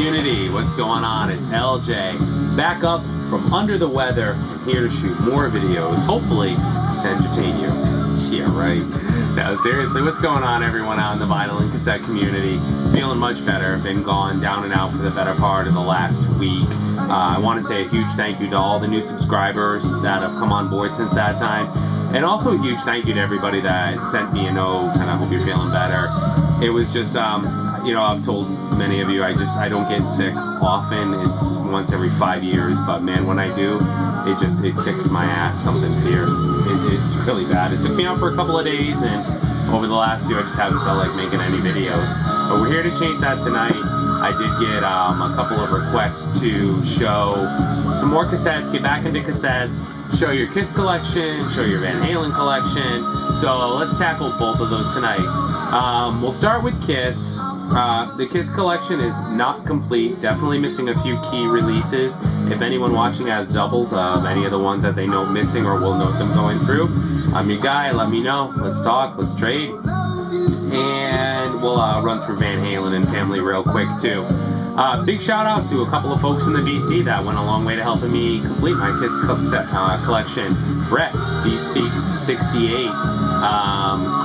community, what's going on? It's LJ, back up from under the weather, and here to shoot more videos, hopefully to entertain you. Yeah, right. No, seriously, what's going on, everyone out in the vinyl and cassette community? Feeling much better. Been gone down and out for the better part of the last week. I want to say a huge thank you to all the new subscribers that have come on board since that time. And also a huge thank you to everybody that sent me a note, and I hope you're feeling better. It was just, you know, I've told many of you, I don't get sick often. It's once every 5 years, but man, when I do, it kicks my ass, something fierce. It's really bad. It took me out for a couple of days, and over the last few, I just haven't felt like making any videos. But we're here to change that tonight. I did get a couple of requests to show some more cassettes, get back into cassettes, show your KISS collection, show your Van Halen collection. So let's tackle both of those tonight. We'll start with KISS. The KISS collection is not complete, definitely missing a few key releases. If anyone watching has doubles of any of the ones that they note missing or will note them going through, I'm your guy, let me know. Let's talk, let's trade. And we'll run through Van Halen and family real quick too. Big shout out to a couple of folks in the VC that went a long way to helping me complete my KISS cassette collection. Brett, B-Speaks 68,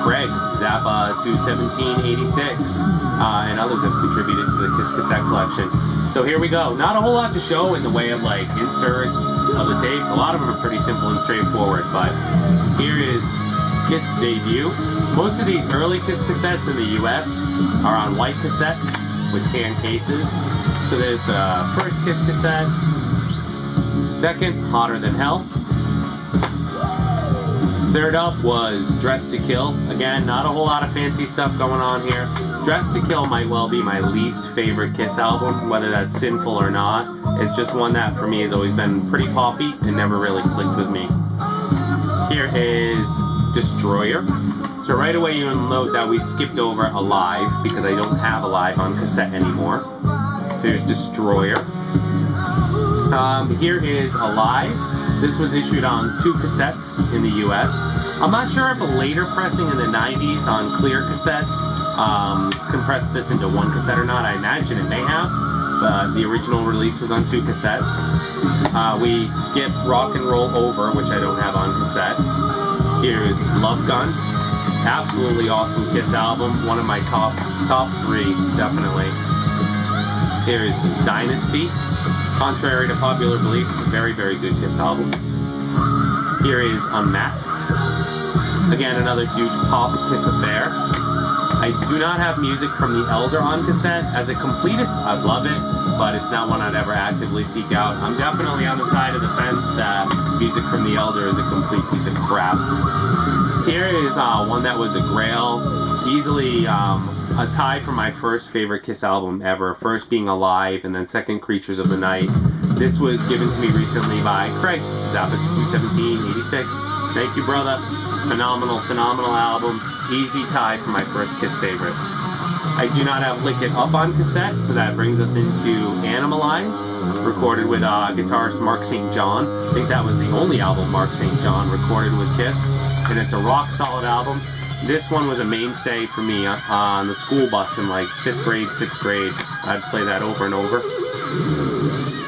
Craig, Zappa 21786, and others have contributed to the KISS cassette collection. So here we go. Not a whole lot to show in the way of like inserts of the tapes. A lot of them are pretty simple and straightforward, but here is KISS debut. Most of these early KISS cassettes in the US are on white cassettes with tan cases. So there's the first KISS cassette. Second, Hotter Than Hell. Third up was Dressed to Kill. Again, not a whole lot of fancy stuff going on here. Dressed to Kill might well be my least favorite KISS album, whether that's sinful or not. It's just one that for me has always been pretty poppy and never really clicked with me. Here is Destroyer. So right away you'll note that we skipped over Alive because I don't have Alive on cassette anymore. So here's Destroyer. Here is Alive. This was issued on 2 cassettes in the US. I'm not sure if a later pressing in the 90s on clear cassettes compressed this into 1 cassette or not. I imagine it may have, but the original release was on 2 cassettes. We skipped Rock and Roll Over, which I don't have on cassette. Here's Love Gun. Absolutely awesome KISS album. One of my top 3, definitely. Here's Dynasty. Contrary to popular belief, a very, very good KISS album. Here is Unmasked. Again, another huge pop KISS affair. I do not have music from The Elder on cassette. As a completist, I love it, but it's not one I'd ever actively seek out. I'm definitely on the side of the fence that music from The Elder is a complete piece of crap. Here is one that was a grail, easily a tie for my first favorite KISS album ever. First being Alive, and then second Creatures of the Night. This was given to me recently by Craig, Zappa 21786. Thank you, brother. Phenomenal, phenomenal album. Easy tie for my first KISS favorite. I do not have Lick It Up on cassette, so that brings us into Animalize, recorded with guitarist Mark St. John. I think that was the only album Mark St. John recorded with KISS, and it's a rock-solid album. This one was a mainstay for me on the school bus in like 5th grade, 6th grade. I'd play that over and over.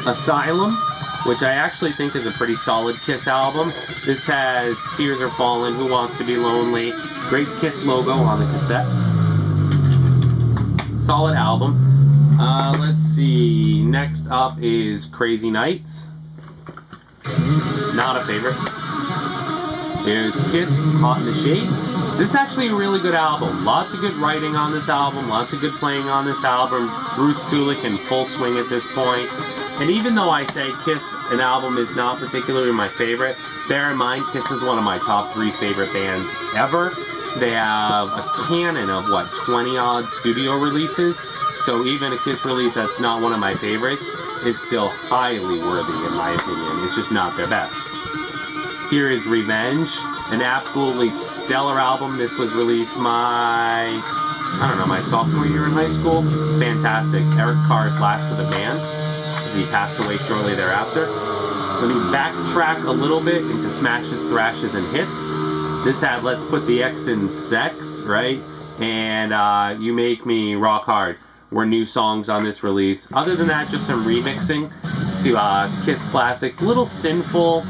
Asylum, which I actually think is a pretty solid KISS album. This has Tears Are Falling, Who Wants to Be Lonely, great KISS logo on the cassette. Solid album. Let's see, next up is Crazy Nights. Not a favorite. Here's KISS, Hot in the Shade. This is actually a really good album. Lots of good writing on this album, lots of good playing on this album. Bruce Kulick in full swing at this point. And even though I say KISS, an album is not particularly my favorite, bear in mind KISS is one of my top 3 favorite bands ever. They have a canon of, 20-odd studio releases. So even a KISS release that's not one of my favorites is still highly worthy in my opinion. It's just not their best. Here is Revenge, an absolutely stellar album. This was released my sophomore year in high school. Fantastic. Eric Carr's last with the band, as he passed away shortly thereafter. Let me backtrack a little bit into Smashes, Thrashes, and Hits. This had Let's Put the X in Sex, right? And You Make Me Rock Hard. were new songs on this release. Other than that, just some remixing to KISS classics. A little sinful.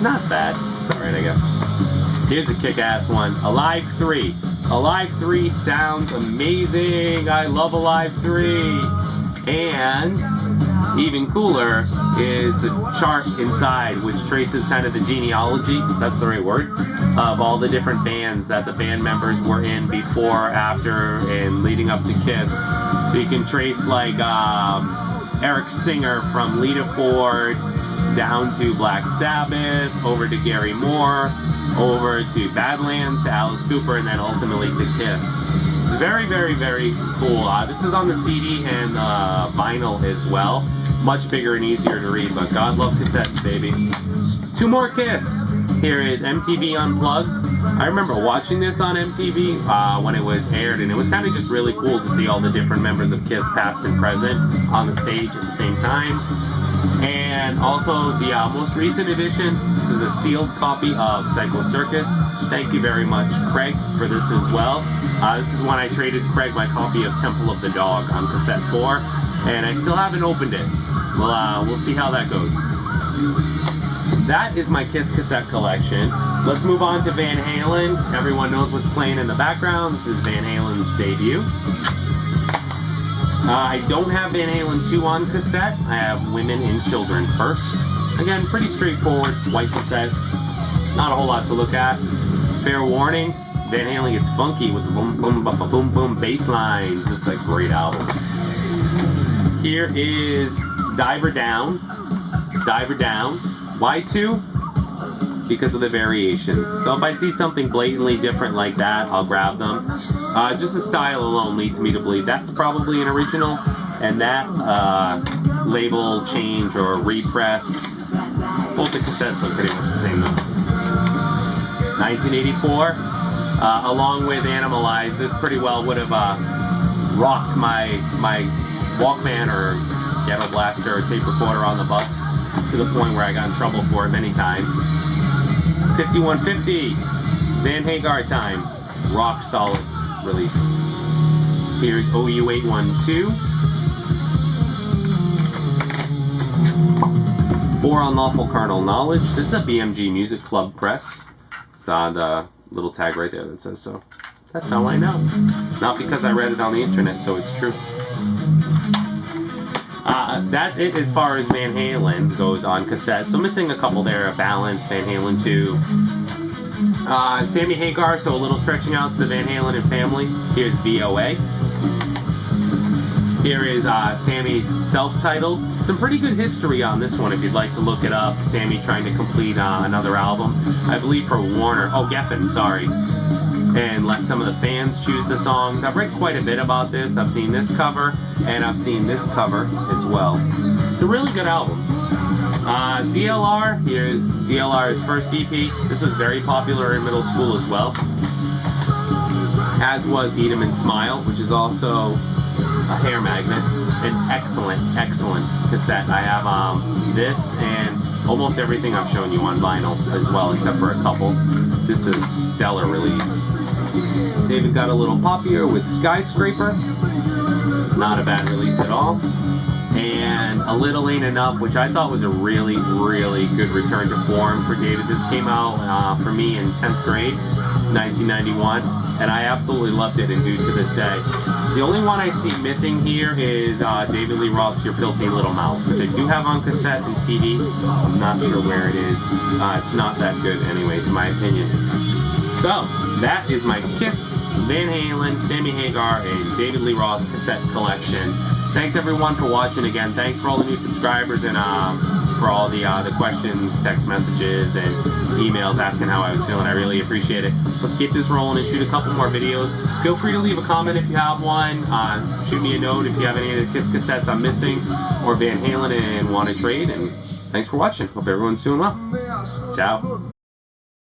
Not bad. It's alright, I guess. Here's a kick-ass one. Alive 3. Alive 3 sounds amazing. I love Alive 3. And even cooler is the chart inside, which traces kind of the genealogy, if that's the right word, of all the different bands that the band members were in before, after, and leading up to KISS. So you can trace like Eric Singer from Lita Ford down to Black Sabbath, over to Gary Moore, over to Badlands, to Alice Cooper, and then ultimately to KISS. It's very, very, very cool. This is on the CD and vinyl as well. Much bigger and easier to read, but God love cassettes, baby. 2 more KISS. Here is MTV Unplugged. I remember watching this on MTV when it was aired, and it was kind of just really cool to see all the different members of KISS, past and present, on the stage at the same time. And also the most recent edition. This is a sealed copy of Psycho Circus. Thank you very much, Craig, for this as well. This is when I traded Craig my copy of Temple of the Dog on cassette 4, and I still haven't opened it. We'll see how that goes. That is my KISS cassette collection. Let's move on to Van Halen. Everyone knows what's playing in the background. This is Van Halen's debut. I don't have Van Halen 2 on cassette. I have Women and Children first. Again, pretty straightforward, white cassettes. Not a whole lot to look at. Fair warning, Van Halen gets funky with the boom, boom, boom, boom, boom bass lines. It's a great album. Here is Diver Down. Diver Down. Why 2? Because of the variations. So if I see something blatantly different like that, I'll grab them. Just the style alone leads me to believe that's probably an original, and that label change or repress, both the cassettes look pretty much the same though. 1984, along with Animalize, this pretty well would have rocked my Walkman or Ghetto Blaster or tape recorder on the bus, to the point where I got in trouble for it many times. 5150, Van Hagar Time, rock solid release. Here's OU 812. 4 Unlawful Carnal Knowledge. This is a BMG Music Club press. It's on the little tag right there that says so. That's how I know. Not because I read it on the internet, so it's true. That's it as far as Van Halen goes on cassette. So missing a couple there. Balance, Van Halen 2. Sammy Hagar, so a little stretching out to the Van Halen and family. Here's VOA. Here is Sammy's self-titled. Some pretty good history on this one if you'd like to look it up. Sammy trying to complete another album. I believe for Warner. Oh, Geffen, sorry. And let some of the fans choose the songs. I've read quite a bit about this. I've seen this cover, and I've seen this cover as well. It's a really good album. DLR, here's DLR's first EP. This was very popular in middle school as well. As was Eat 'em and Smile, which is also a hair magnet. An excellent, excellent cassette. I have this and almost everything I've shown you on vinyl as well, except for a couple. This is stellar release. David got a little poppier with Skyscraper. Not a bad release at all. And A Little Ain't Enough, which I thought was a really, really good return to form for David. This came out for me in 10th grade, 1991, and I absolutely loved it and do to this day. The only one I see missing here is David Lee Roth's Your Filthy Little Mouth, which I do have on cassette and CD. I'm not sure where it is. It's not that good anyways, in my opinion. So, that is my KISS, Van Halen, Sammy Hagar, and David Lee Roth cassette collection. Thanks everyone for watching again. Thanks for all the new subscribers and for all the questions, text messages, and emails asking how I was feeling. I really appreciate it. Let's keep this rolling and shoot a couple more videos. Feel free to leave a comment if you have one. Shoot me a note if you have any of the KISS cassettes I'm missing or Van Halen and want to trade. And thanks for watching. Hope everyone's doing well. Ciao.